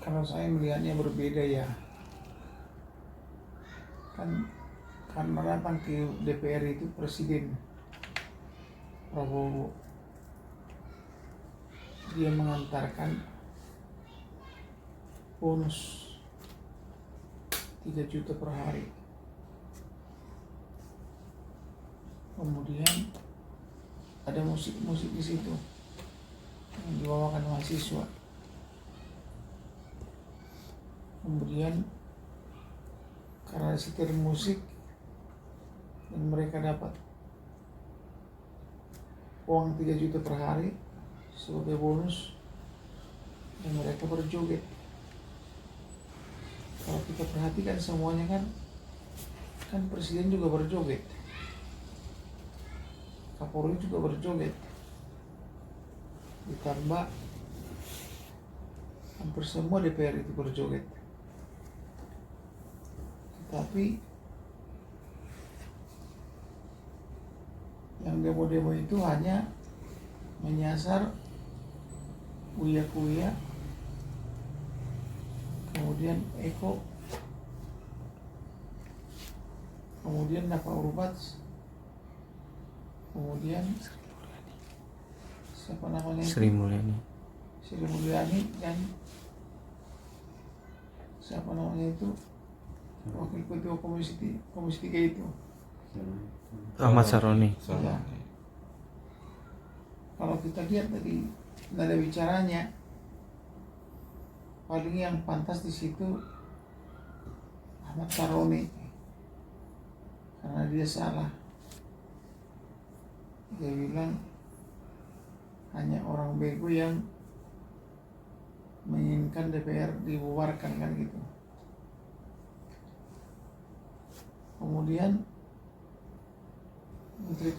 Kalau saya melihatnya berbeda ya, kan karena datang ke DPR itu Presiden Prabowo, dia mengantarkan bonus 3 juta per hari. Kemudian ada musik-musik di situ yang dibawakan mahasiswa. Kemudian karena setir musik dan mereka dapat uang 3 juta per hari sebagai bonus, dan mereka berjoget. Kalau kita perhatikan semuanya kan presiden juga berjoget, Kapolri juga berjoget, ditambah hampir semua DPR itu berjoget. Tapi yang demo-demo itu hanya menyasar Uya-Kuya, kemudian Eko, kemudian Nafa Urbats, kemudian siapa namanya itu? Sri Mulyani, dan siapa namanya itu wakil ketua komisi 3 itu, Ahmad Saroni. ya. Kalau kita lihat dari nada bicaranya, paling yang pantas di situ Ahmad Saroni, karena dia salah. Dia bilang hanya orang bego yang menginginkan DPR dibubarkan, kan gitu. Kemudian Menteri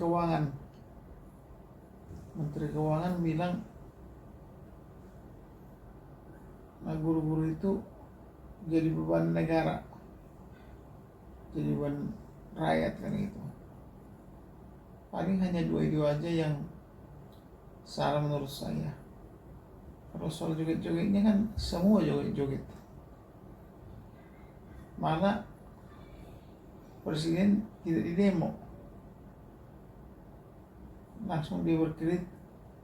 Keuangan bilang, nah, guru-guru itu jadi beban negara, jadi beban rakyat, kan gitu. Paling hanya dua itu aja yang salah menurut saya. Kalau soal joget-jogetnya kan semua joget-joget. Malah presiden tidak didemo, langsung dia berkelit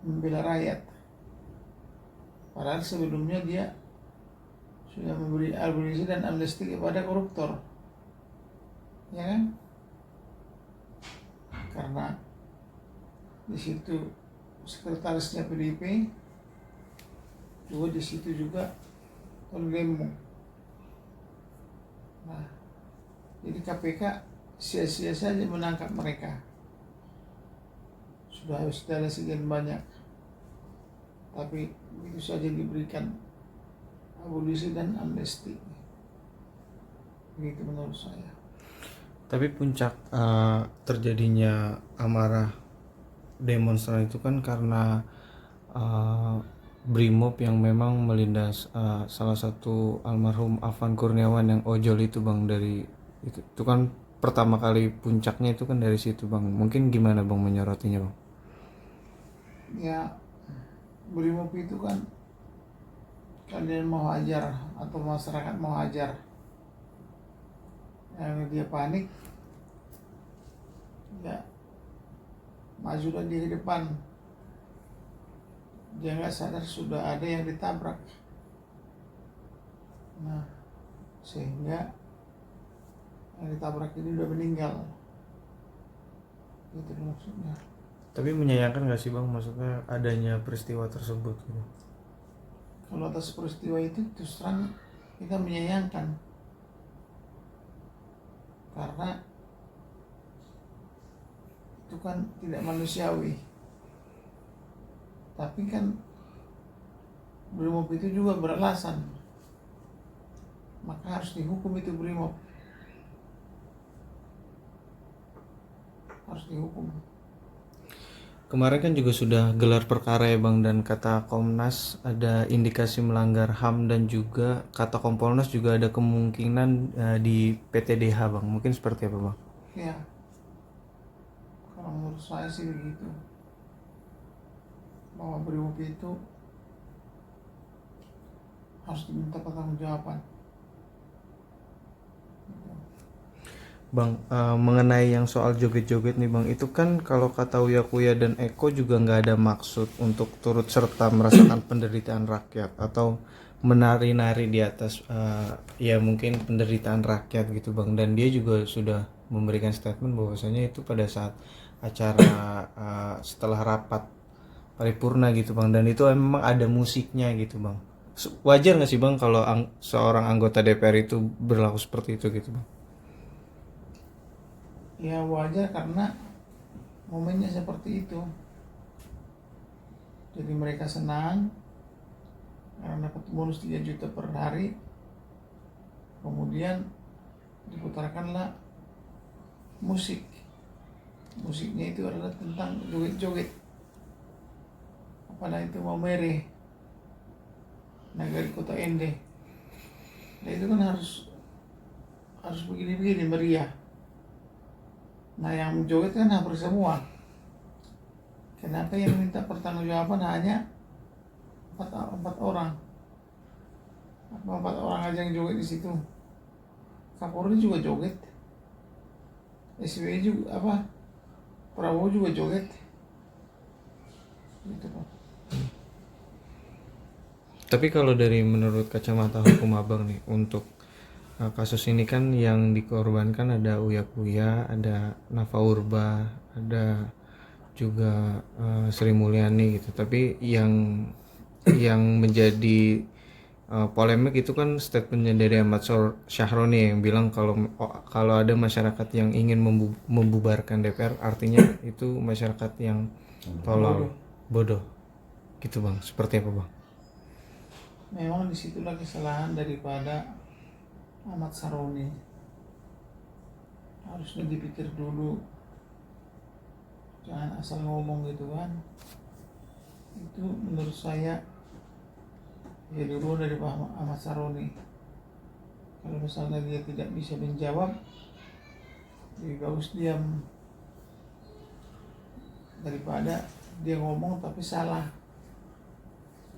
membela rakyat. Padahal sebelumnya dia sudah memberi abolisi dan amnesti kepada koruptor, ya kan? Karena di situ sekretarisnya PDIP, juga di situ juga demo. Nah, jadi KPK sia-sia saja menangkap mereka. Sudah ada sekian banyak, tapi begitu saja diberikan abolisi dan amnesti. Begitu menurut saya. Tapi puncak terjadinya amarah demonstran itu kan karena Brimob yang memang melindas salah satu almarhum Afan Kurniawan yang ojol itu, Bang. Dari itu kan pertama kali puncaknya itu kan dari situ, Bang. Mungkin gimana, Bang, menyorotinya, Bang? Ya, Brimob itu kan kalian mau hajar atau masyarakat mau hajar, yang dia panik, ya majulah dia ke depan. Dia nggak sadar sudah ada yang ditabrak. Nah, sehingga yang ditabrak ini udah meninggal. Itu maksudnya. Tapi menyayangkan nggak sih, Bang, maksudnya adanya peristiwa tersebut gitu? Kalau atas peristiwa itu terus terang kita menyayangkan, karena itu kan tidak manusiawi. Tapi kan Brimob itu juga beralasan, maka harus dihukum itu Brimob, harus dihukum. Kemarin kan juga sudah gelar perkara ya, Bang, dan kata Komnas ada indikasi melanggar HAM, dan juga kata Kompolnas juga ada kemungkinan di PTDH, Bang. Mungkin seperti apa, Bang? Ya, kalau menurut saya sih begitu, bahwa Brimob itu harus diminta pertanggungjawaban. Bang, mengenai yang soal joget-joget nih Bang, itu kan kalau kata Uya Kuya dan Eko juga nggak ada maksud untuk turut serta merasakan penderitaan rakyat atau menari-nari di atas ya mungkin penderitaan rakyat gitu Bang. Dan dia juga sudah memberikan statement bahwasanya itu pada saat acara setelah rapat paripurna gitu Bang, dan itu memang ada musiknya gitu Bang. Wajar nggak sih Bang kalau seorang anggota DPR itu berlaku seperti itu gitu Bang? Ya wajar karena momennya seperti itu. Jadi mereka senang karena dapat bonus 3 juta per hari. Kemudian diputarkanlah musik. Musiknya itu adalah tentang joget-joget. Apalagi itu mau mere Nagari Kota Ende. Nah itu kan harus begini-begini meriah. Nah yang joget kan hampir semua. Kenapa yang minta pertanggungjawaban hanya empat orang? Apa 4 orang aja yang joget di situ? Kapolri juga joget. SBY juga Prabowo juga joget. Gitu Pak. Tapi kalau dari menurut kacamata hukum Abang nih, untuk kasus ini kan yang dikorbankan ada Uya Kuya, ada Nafa Urba, ada juga Sri Mulyani gitu. Tapi yang menjadi polemik itu kan statementnya dari Ahmad Syahroni yang bilang kalau ada masyarakat yang ingin membubarkan DPR, artinya itu masyarakat yang tolol, bodoh gitu Bang. Seperti apa Bang? Memang disitulah kesalahan daripada Ahmad Saroni. Harusnya dipikir dulu, jangan asal ngomong gitu kan. Itu menurut saya ya dulu dari Pak Ahmad Saroni. Kalau misalnya dia tidak bisa menjawab, lebih bagus diam daripada dia ngomong tapi salah.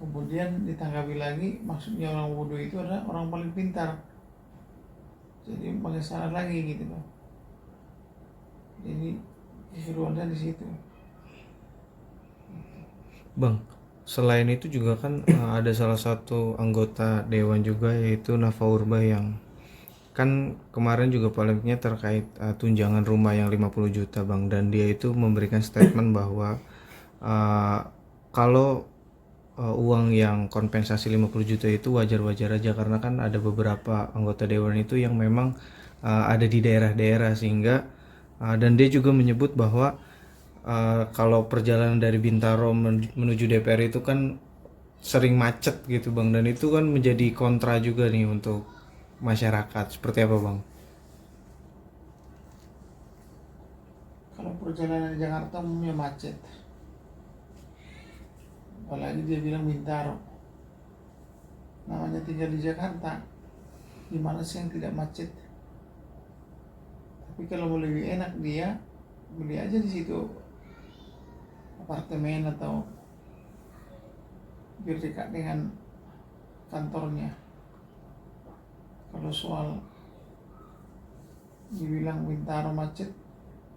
Kemudian ditanggapi lagi, maksudnya orang bodoh itu adalah orang paling pintar. Jadi pakai salah lagi gitu loh. Jadi keseruannya di situ. Bang, selain itu juga kan ada salah satu anggota dewan juga yaitu Nafa Urba yang kan kemarin juga polemiknya terkait tunjangan rumah yang 50 juta Bang, dan dia itu memberikan statement bahwa kalau uang yang kompensasi 50 juta itu wajar-wajar aja karena kan ada beberapa anggota dewan itu yang memang ada di daerah-daerah sehingga dan dia juga menyebut bahwa kalau perjalanan dari Bintaro menuju DPR itu kan sering macet gitu Bang, dan itu kan menjadi kontra juga nih untuk masyarakat. Seperti apa Bang? Kalau perjalanan di Jakarta umumnya macet. Apalagi dia bilang Bintaro. Namanya tinggal di Jakarta, gimana sih yang tidak macet? Tapi kalau mau lebih enak dia beli aja di situ apartemen atau biar dekat dengan kantornya. Kalau soal dibilang Bintaro macet,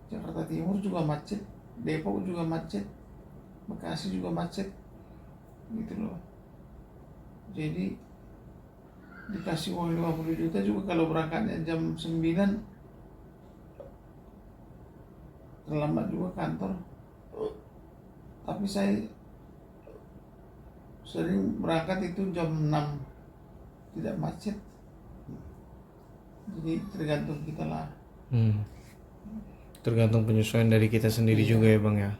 Jakarta Timur juga macet, Depok juga macet, Bekasi juga macet, gitu loh. Jadi dikasih uang 50 juta juga kalau berangkatnya jam 9 terlambat juga kantor. Tapi saya sering berangkat itu jam 6, tidak macet. Jadi tergantung kita lah. Tergantung penyesuaian dari kita sendiri juga ya Bang ya.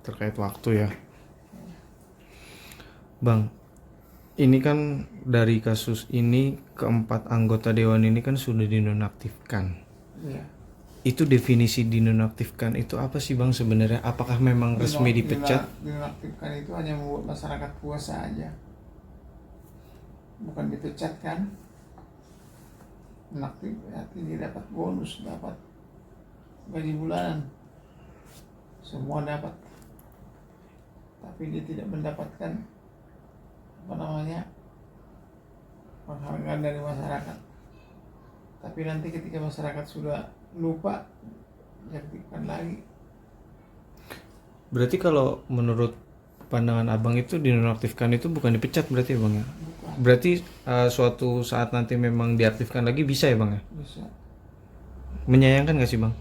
Terkait waktu ya Bang. Ini kan dari kasus ini keempat anggota dewan ini kan sudah dinonaktifkan. Iya. Itu definisi dinonaktifkan itu apa sih Bang sebenarnya? Apakah memang resmi dipecat? Dinonaktifkan itu hanya membuat masyarakat puasa aja, bukan dipecat kan. Inaktif artinya dia dapat bonus, dapat gaji bulanan, semua dapat, tapi dia tidak mendapatkan penghargaan dari masyarakat. Tapi nanti ketika masyarakat sudah lupa, diaktifkan lagi. Berarti kalau menurut pandangan abang itu dinonaktifkan itu bukan dipecat berarti ya bang ya? Bukan, Berarti suatu saat nanti memang diaktifkan lagi bisa ya bang ya? bisa. Menyayangkan gak sih bang?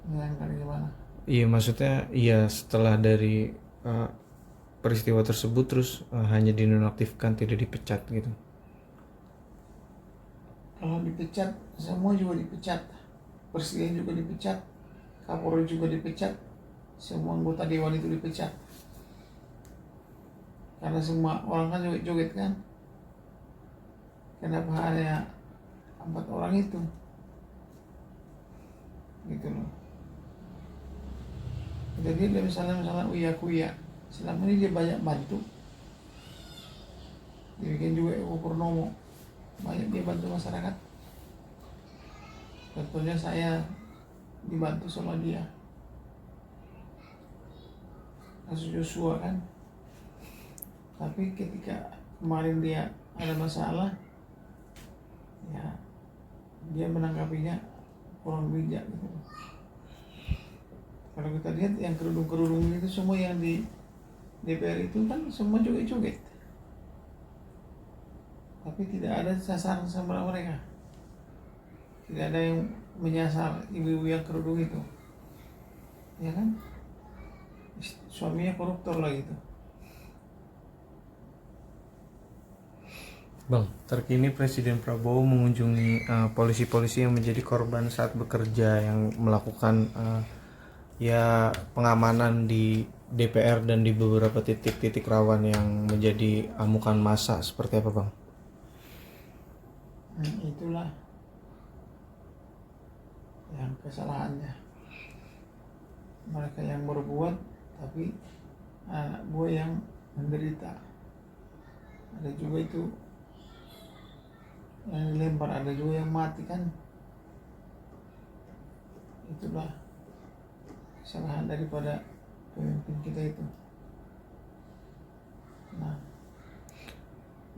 Menyangka gimana? Iya maksudnya iya setelah dari uh, peristiwa tersebut terus hanya dinonaktifkan tidak dipecat gitu. Kalau dipecat, semua juga dipecat. Presiden juga dipecat, Kapolri juga dipecat, semua anggota dewan itu dipecat. Karena semua orang kan joget-joget kan. Kenapa hanya 4 orang itu? Gitu loh. Jadi dia misalnya Uya Kuya, selama ini dia banyak bantu. Dibikin juga Eko Purnomo, banyak dia bantu masyarakat. Contohnya saya dibantu sama dia. Kasus Joshua kan. Tapi ketika kemarin dia ada masalah, ya dia menanggapinya kurang bijak gitu. Kalau kita lihat yang kerudung-kerudung itu semua yang di DPR itu kan semua joget-joget. Tapi tidak ada sasaran sama mereka. Tidak ada yang menyasar ibu-ibu yang kerudung itu. Ya kan? Suaminya koruptor lagi itu. Bang, terkini Presiden Prabowo mengunjungi polisi-polisi yang menjadi korban saat bekerja yang melakukan ya pengamanan di DPR dan di beberapa titik-titik rawan yang menjadi amukan massa seperti apa bang? Itulah yang kesalahannya. Mereka yang berbuat tapi anak buah yang menderita. Ada juga itu yang dilempar, ada juga yang mati kan. Itulah kesalahan daripada pemimpin kita itu. Nah,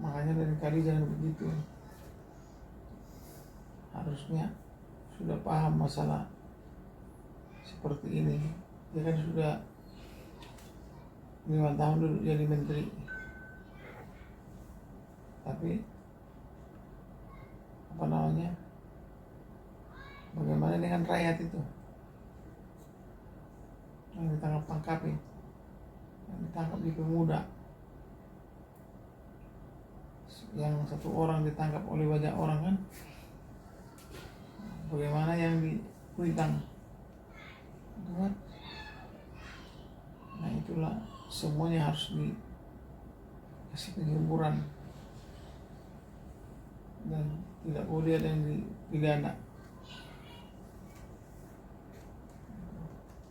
makanya dari tadi jangan begitu. Harusnya sudah paham masalah seperti ini. Dia kan sudah 5 tahun dulu jadi menteri. Tapi apa namanya? Bagaimana dengan rakyat itu? Yang ditangkap-tangkapin, yang ditangkap di pemuda, yang satu orang ditangkap oleh banyak orang kan? Bagaimana yang di Kuitang? Nah itulah semuanya harus dikasih penyemburan dan tidak boleh ada yang dipidana.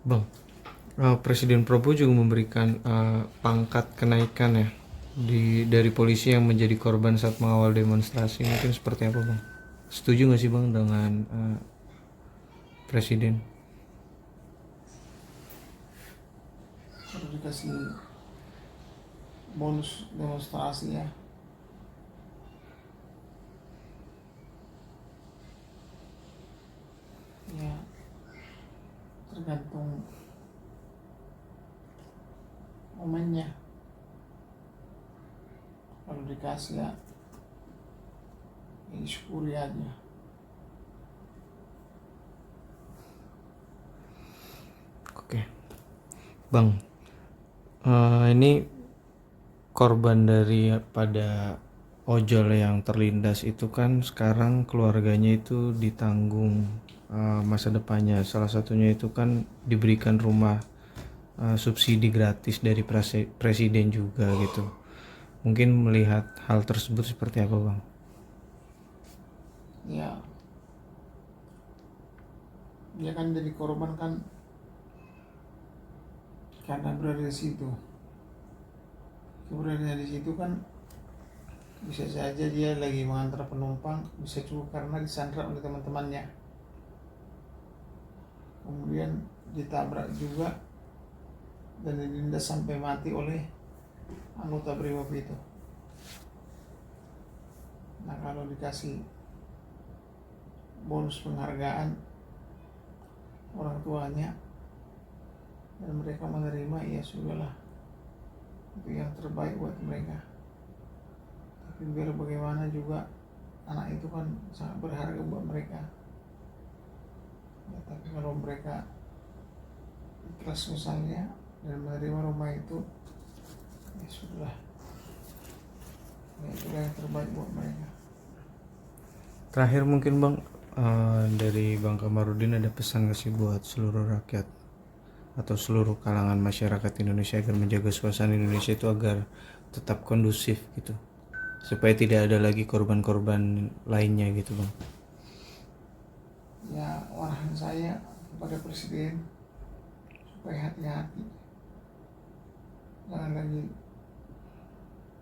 Bang, Presiden Prabowo juga memberikan pangkat kenaikan ya dari polisi yang menjadi korban saat mengawal demonstrasi. Mungkin seperti apa bang? Setuju nggak sih bang dengan Presiden? Harus dikasih bonus demonstrasi ya. Ya tergantung momennya. Kalau dikasih ya disyukuri aja. Oke, bang, ini korban daripada ojol yang terlindas itu kan sekarang keluarganya itu ditanggung masa depannya. Salah satunya itu kan diberikan rumah subsidi gratis dari presiden juga gitu. Mungkin melihat hal tersebut seperti apa bang? Ya dia kan jadi korban kan karena berada di situ. Keberadaannya di situ kan bisa saja dia lagi mengantar penumpang, bisa juga karena disandra oleh teman-temannya. Kemudian ditabrak juga dan dilindas sampai mati oleh anggota BRIMOB itu. Nah kalau dikasih bonus penghargaan orang tuanya dan mereka menerima, ya sudahlah, itu yang terbaik buat mereka. Tapi biar bagaimana juga anak itu kan sangat berharga buat mereka ya, tapi kalau mereka ikhlas misalnya dan menerima rumah itu, ya sudah, ya itulah yang terbaik buat mereka. Terakhir mungkin Bang, dari Bang Kamarudin ada pesan nggak sih buat seluruh rakyat atau seluruh kalangan masyarakat Indonesia agar menjaga suasana Indonesia itu agar tetap kondusif gitu, supaya tidak ada lagi korban-korban lainnya gitu Bang? Ya arahan saya kepada Presiden supaya hati-hati, jangan lagi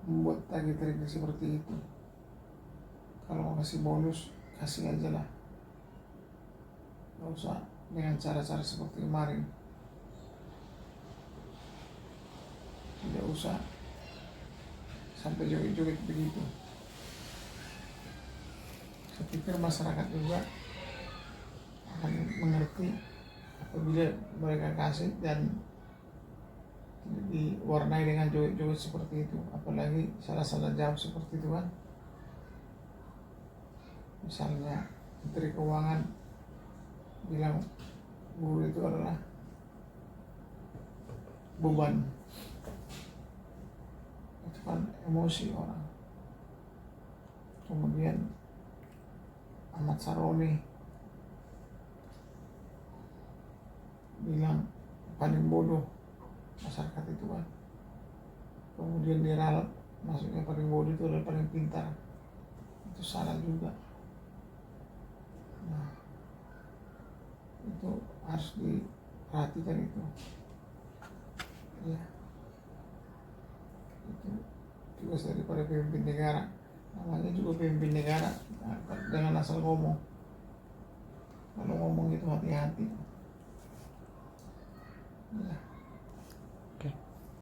membuat tagih-tagih seperti itu. Kalau mau kasih bonus, kasih aja lah, gak usah dengan cara-cara seperti kemarin. Tidak usah sampai joget-joget begitu. Saya pikir masyarakat juga akan mengerti apabila mereka kasih dan tidak diwarnai dengan joget-joget seperti itu, apalagi salah-salah jawab seperti itu kan. Misalnya Menteri Keuangan bilang buruh itu adalah beban, itu kan emosi orang. Kemudian Ahmad Saroni bilang paling bodoh masyarakat itu kan. Kemudian diralat, maksudnya paling bodoh itu adalah paling pintar. Itu salah juga. Nah, itu harus diperhatikan itu. Ya, itu tugas daripada pemimpin negara. Namanya juga pemimpin negara, nah, jangan asal ngomong. Kalau ngomong itu hati-hati. Ya.